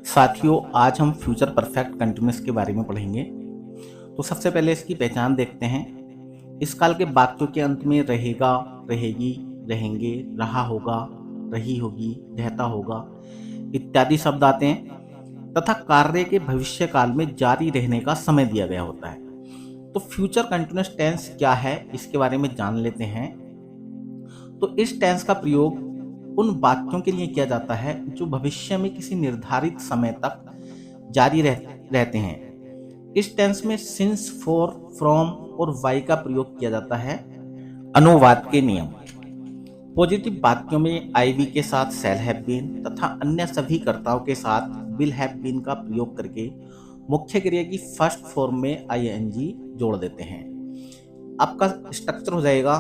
साथियों, आज हम फ्यूचर परफेक्ट कंटिन्यूअस के बारे में पढ़ेंगे। तो सबसे पहले इसकी पहचान देखते हैं। इस काल के वाक्यों के अंत में रहेगा, रहेगी, रहेंगे, रहा होगा, रही होगी, रहता होगा इत्यादि शब्द आते हैं तथा कार्य के भविष्य काल में जारी रहने का समय दिया गया होता है। तो फ्यूचर कंटिन्यूअस टेंस क्या है, इसके बारे में जान लेते हैं। तो इस टेंस का प्रयोग उन वाक्यों के लिए किया जाता है जो भविष्य में किसी निर्धारित समय तक जारी रहते हैं। इस टेंस में सिंस, फॉर, फ्रॉम और वाई का प्रयोग किया जाता है। अनुवाद के नियम। पॉजिटिव वाक्यों में आई बी के साथ शैल हैव बीन तथा अन्य सभी कर्ताओं के साथ विल हैव बीन का प्रयोग करके मुख्य क्रिया की फर्स्ट फॉर्म में आईएनजी जोड़ देते हैं। आपका स्ट्रक्चर हो जाएगा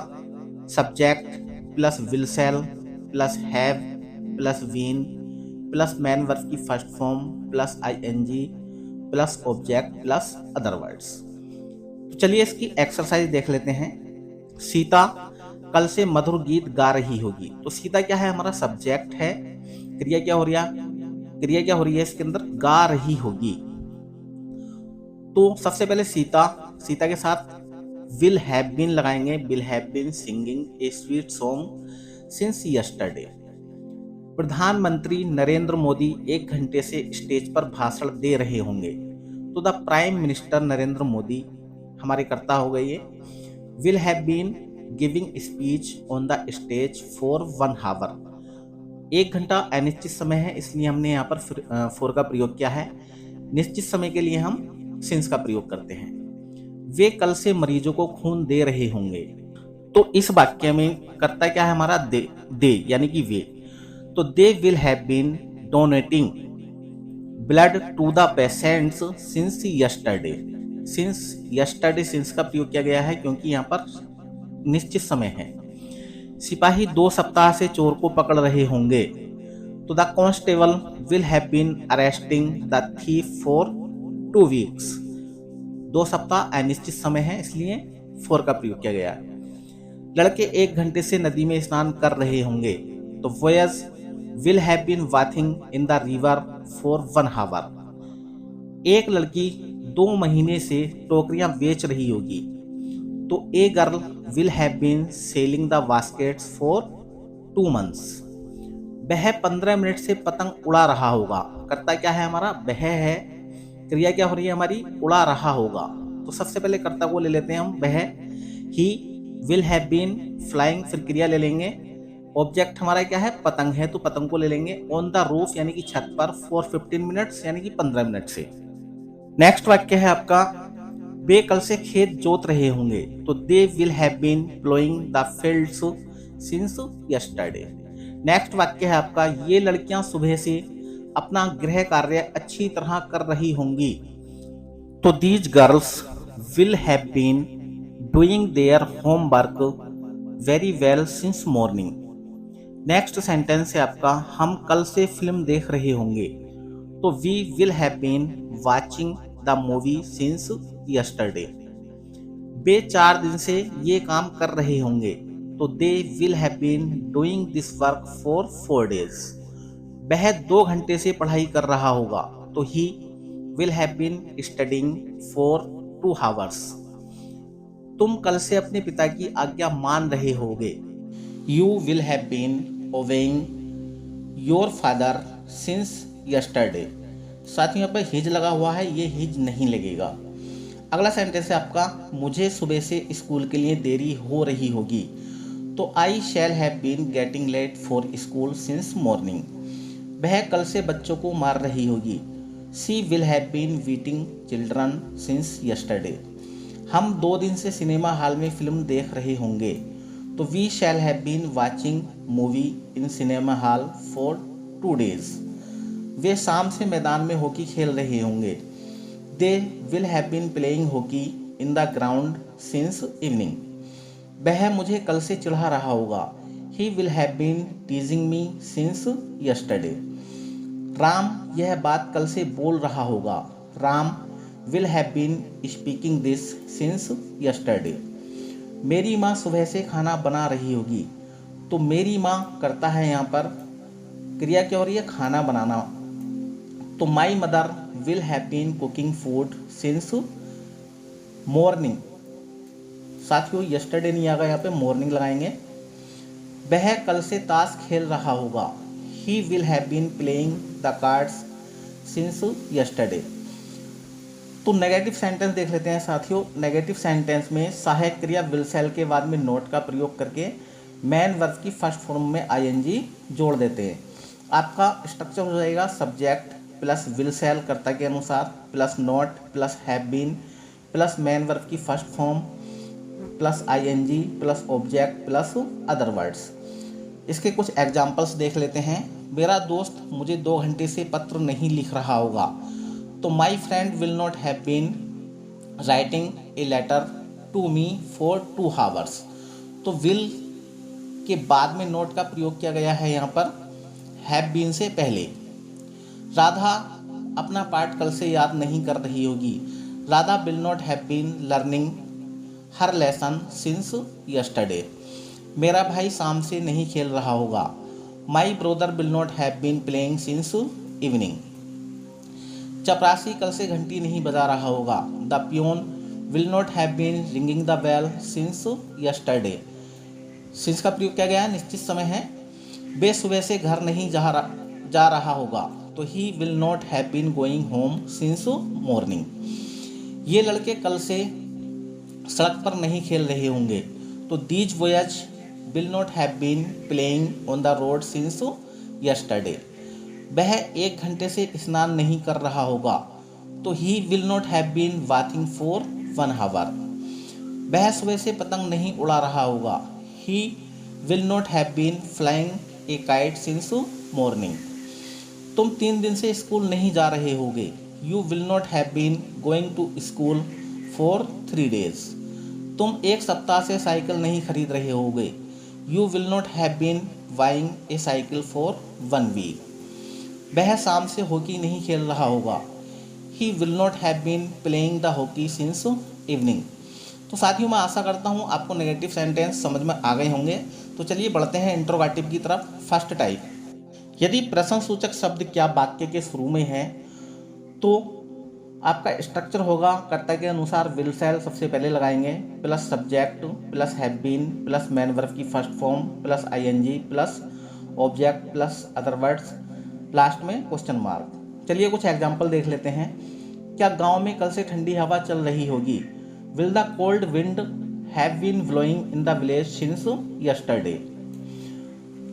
subject plus will shall plus have plus been plus main verb की first form plus ING plus object plus other words. तो चलिए इसकी एक्सरसाइज देख लेते हैं। सीता कल से मधुर गीत गा रही होगी। तो सीता क्या है, हमारा सब्जेक्ट है। क्रिया क्या हो रही है, इसके अंदर गा रही होगी। तो सबसे पहले सीता के साथ विल हैव बीन लगाएंगे। Will have been singing a sweet song since yesterday. प्रधानमंत्री नरेंद्र मोदी 1 घंटे से स्टेज पर भाषण दे रहे होंगे। तो the prime minister Narendra Modi हमारे कर्ता हो गए ये। Will have been giving speech on the stage for 1 hour. 1 घंटा अनिश्चित समय है, इसलिए हमने यहाँ पर फॉर का प्रयोग किया है। निश्चित समय के लिए हम सिंस का प्रयोग करते हैं। वे कल से मरीजों को खून दे रहे होंगे। तो इस वाक्य में कर्ता क्या है हमारा, दे यानी कि वे। तो they will have been donating blood to the patients since yesterday. Since का प्रयोग किया गया है क्योंकि यहाँ पर निश्चित समय है। सिपाही 2 सप्ताह से चोर को पकड़ रहे होंगे। तो the constable will have been arresting the thief for 2 weeks. 2 सप्ताह अनिश्चित समय है, इसलिए फॉर का प्रयोग किया गया। लड़के 1 घंटे से नदी में स्नान कर रहे होंगे। तो boys will have been bathing in the river for 1 hour. एक लड़की 2 महीने से टोकरियां बेच रही होगी। तो a girl will have been selling the baskets for 2 months. वह 15 मिनट से पतंग उड़ा रहा होगा। कर्ता क्या है हमारा, वह है। क्रिया क्या हो रही है हमारी, उड़ा रहा होगा। तो सबसे पहले कर्ता को ले लेते हैं हम, वह। He will have been flying, फिर क्रिया ले लेंगे। ऑब्जेक्ट हमारा क्या है, पतंग है, तो पतंग को ले लेंगे। ऑन द रूफ यानी कि छत पर फॉर 15 मिनट्स यानी कि 15 मिनट से। नेक्स्ट वाक्य है आपका, वे कल से खेत जोत रहे होंगे। तो they will have been ploughing the fields since yesterday. Next वाक्य है आपका, ये लड़कियां सुबह से अपना गृह कार्य अच्छी तरह कर रही होंगी। तो these girls will have been doing their homework very well since morning. Next sentence है आपका, हम कल से फिल्म देख रहे होंगे। तो we will have been watching the movie since yesterday. वे 4 दिन से ये काम कर रहे होंगे। तो they will have been doing this work for 4 days. वह 2 घंटे से पढ़ाई कर रहा होगा। तो he will have been studying for 2 hours. तुम कल से अपने पिता की आज्ञा मान रहे होगे। You will have been obeying your father since yesterday. साथ यहाँ पर हिज लगा हुआ है, ये हिज नहीं लगेगा। अगला सेंटेंस है आपका, मुझे सुबह से स्कूल के लिए देरी हो रही होगी। तो I shall have been getting late for school since morning. वह कल से बच्चों को मार रही होगी। She will have been beating children since yesterday. हम 2 दिन से सिनेमा हॉल में फिल्म देख रहे होंगे। तो we shall have been watching movie in cinema hall for 2 days. वे शाम से मैदान में हॉकी खेल रहे होंगे। They will have been playing hockey in the ground since evening. वह मुझे कल से चिढ़ा रहा होगा। He will have been teasing me since yesterday. Ram यह बात कल से बोल रहा होगा। Ram will have been speaking this since yesterday. मेरी माँ सुबह से खाना बना रही होगी। तो मेरी माँ करता है यहाँ पर क्रिया क्या हो रही है, खाना बनाना। तो my mother will have been cooking food since morning. साथियों यस्टरडे नहीं आएगा, यहाँ पे मॉर्निंग लगाएंगे। वह कल से ताश खेल रहा होगा। He will have been playing the cards since yesterday. तो नेगेटिव सेंटेंस देख लेते हैं साथियों। नेगेटिव सेंटेंस में सहायक क्रिया विल सेल के बाद में नोट का प्रयोग करके मेन वर्ब की फर्स्ट फॉर्म में आईएनजी जोड़ देते हैं। आपका स्ट्रक्चर हो जाएगा सब्जेक्ट प्लस विल सेल कर्ता के अनुसार plus not plus have been plus main verb की first form plus ING plus object plus other words. इसके कुछ एग्जाम्पल्स देख लेते हैं। मेरा दोस्त मुझे 2 घंटे से पत्र नहीं लिख रहा होगा। तो my friend will not have been writing a letter to me for 2 hours. तो विल के बाद में नोट का प्रयोग किया गया है यहाँ पर हैव बीन से पहले। राधा अपना पाठ कल से याद नहीं कर रही होगी। Radha will not have been learning her lesson since yesterday. मेरा भाई शाम से नहीं खेल रहा होगा। My brother will not have been playing since evening. चपरासी कल से घंटी नहीं बजा रहा होगा। The peon will not have been ringing the bell since yesterday. Since का प्रयोग किया गया है, निश्चित समय है। वे सुबह से घर नहीं जा रहा होगा। तो he will not have been going home since morning. ये लड़के कल से सड़क पर नहीं खेल रहे होंगे। तो these boys will not have been playing on the road since yesterday. वह 1 घंटे से स्नान नहीं कर रहा होगा। तो he will not have been bathing for 1 hour. वह सुबह से पतंग नहीं उड़ा रहा होगा। He will not have been flying a kite since morning. तुम 3 दिन से स्कूल नहीं जा रहे होगे। You will not have been going to school for 3 days। तुम 1 सप्ताह से साइकिल नहीं खरीद रहे होगे। You will not have been buying a cycle for 1 week। वह शाम से हॉकी नहीं खेल रहा होगा। He will not have been playing the hockey since evening. तो साथियों मैं आशा करता हूँ आपको नेगेटिव सेंटेंस समझ में आ गए होंगे। तो चलिए बढ़ते हैं इंट्रोगेटिव की तरफ। फर्स्ट टाइप, यदि प्रश्नसूचक शब्द क्या वाक्य के शुरू में है तो आपका स्ट्रक्चर होगा कर्ता के अनुसार विल सेल सबसे पहले लगाएंगे plus subject plus have been plus main verb की first form plus ING plus object plus other words, last में क्वेश्चन मार्क। चलिए कुछ एग्जाम्पल देख लेते हैं। क्या गांव में कल से ठंडी हवा चल रही होगी। Will the cold wind have been blowing in the village since yesterday.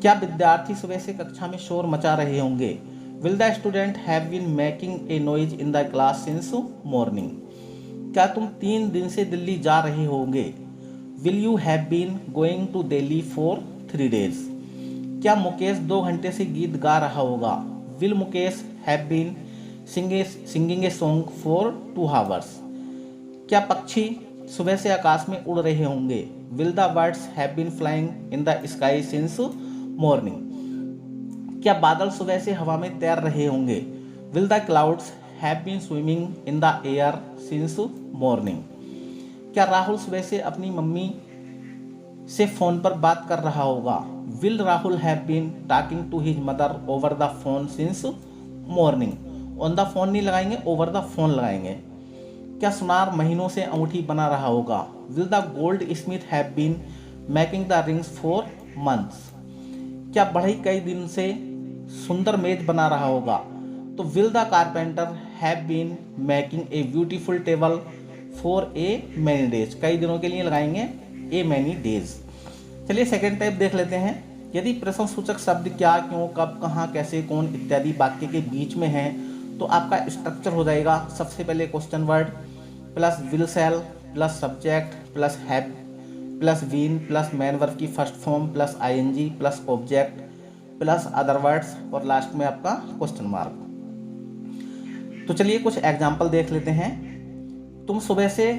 क्या विद्यार्थी सुबह से कक्षा में शोर मचा रहे होंगे। Will the student have been making a noise in the class since morning. क्या तुम 3 दिन से दिल्ली जा रहे होंगे। Will you have been going to Delhi for 3 days। क्या मुकेश 2 घंटे से गीत गा रहा होगा। Will Mukesh have been singing a song for 2 hours। क्या पक्षी सुबह से आकाश में उड़ रहे होंगे। Will the birds have been flying in the sky since morning. क्या बादल सुबह से हवा में तैर रहे होंगे। Will the clouds have been swimming in the air since morning. क्या राहुल सुबह से अपनी मम्मी से फोन पर बात कर रहा होगा। Will Rahul have been talking to his mother over the phone since morning. On the phone नहीं लगाएंगे, ओवर द फोन लगाएंगे। क्या सुनार महीनों से अंगूठी बना रहा होगा। Will the goldsmith have been making the rings for months. क्या बढ़ई कई दिन से सुंदर मेज बना रहा होगा। तो will the carpenter have been making a beautiful table for a many days. कई दिनों के लिए लगाएंगे ए मैनी डेज। चलिए सेकेंड टाइप देख लेते हैं। यदि प्रश्नसूचक शब्द क्या, क्यों, कब, कहाँ, कैसे, कौन इत्यादि वाक्य के बीच में है तो आपका स्ट्रक्चर हो जाएगा सबसे पहले question word plus will shall plus subject plus have plus been plus main verb की first form plus ING plus object plus other words और लास्ट में आपका क्वेश्चन मार्क। तो चलिए कुछ एग्जाम्पल देख लेते हैं। तुम सुबह से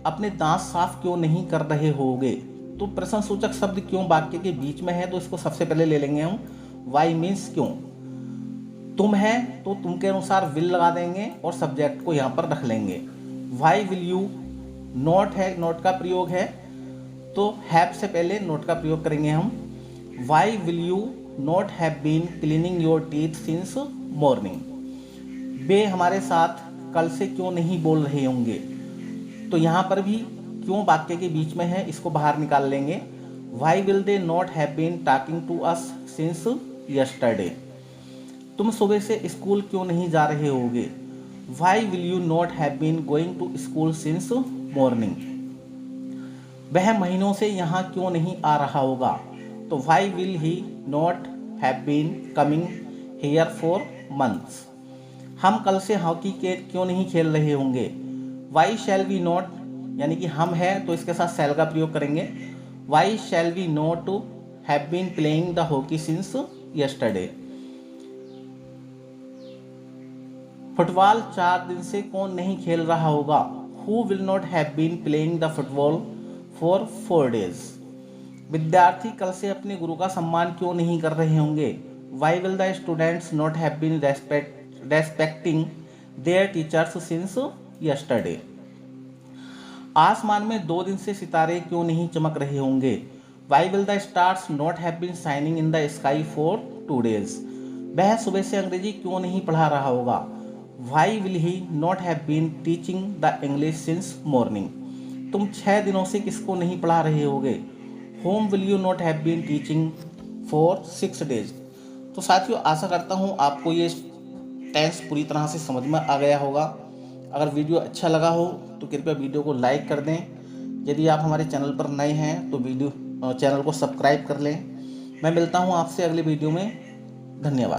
अपने दांत साफ क्यों नहीं कर रहे होगे। तो प्रश्नसूचक शब्द क्यों वाक्य के बीच में है तो इसको सबसे पहले ले लेंगे हम वाई मीन्स क्यों। तुम है तो तुम के अनुसार विल लगा देंगे और सब्जेक्ट को यहाँ पर रख लेंगे। वाई विल यू, नॉट है, नॉट का प्रयोग है तो हैव से पहले नॉट का प्रयोग करेंगे हम। Why will you not have been cleaning your teeth since morning. वे हमारे साथ कल से क्यों नहीं बोल रहे होंगे। तो यहाँ पर भी क्यों वाक्य के बीच में है, इसको बाहर निकाल लेंगे। Why will they not have been talking to us since yesterday. तुम सुबह से स्कूल क्यों नहीं जा रहे होगे। Why will you not have been going to school since morning. वह महीनों से यहाँ क्यों नहीं आ रहा होगा। तो why will he not have been coming here for months. हम कल से हॉकी के क्यों नहीं खेल रहे होंगे। वाई शैल वी नॉट, यानी कि हम है तो इसके साथ शैल का प्रयोग करेंगे। Why shall we not have been playing the hockey since yesterday. Football 4 दिन से कौन नहीं खेल रहा होगा। Who will not have been playing the football for 4 days। विद्यार्थी कल से अपने गुरु का सम्मान क्यों नहीं कर रहे होंगे। Why will the students not have been respecting their teachers since yesterday. आसमान में 2 दिन से सितारे क्यों नहीं चमक रहे होंगे। Why will the stars not have been shining in the sky for 2 days। वह सुबह से अंग्रेजी क्यों नहीं पढ़ा रहा होगा। Why will he not have been teaching the English since morning. तुम 6 दिनों से किसको नहीं पढ़ा रहे होगे। Whom will you not have been teaching for 6 days। तो साथियों, आशा करता हूँ आपको ये टेंस पूरी तरह से समझ में आ गया होगा। अगर वीडियो अच्छा लगा हो तो कृपया वीडियो को लाइक कर दें। यदि आप हमारे चैनल पर नए हैं तो चैनल को सब्सक्राइब कर लें। मैं मिलता हूँ आपसे अगले वीडियो में। धन्यवाद।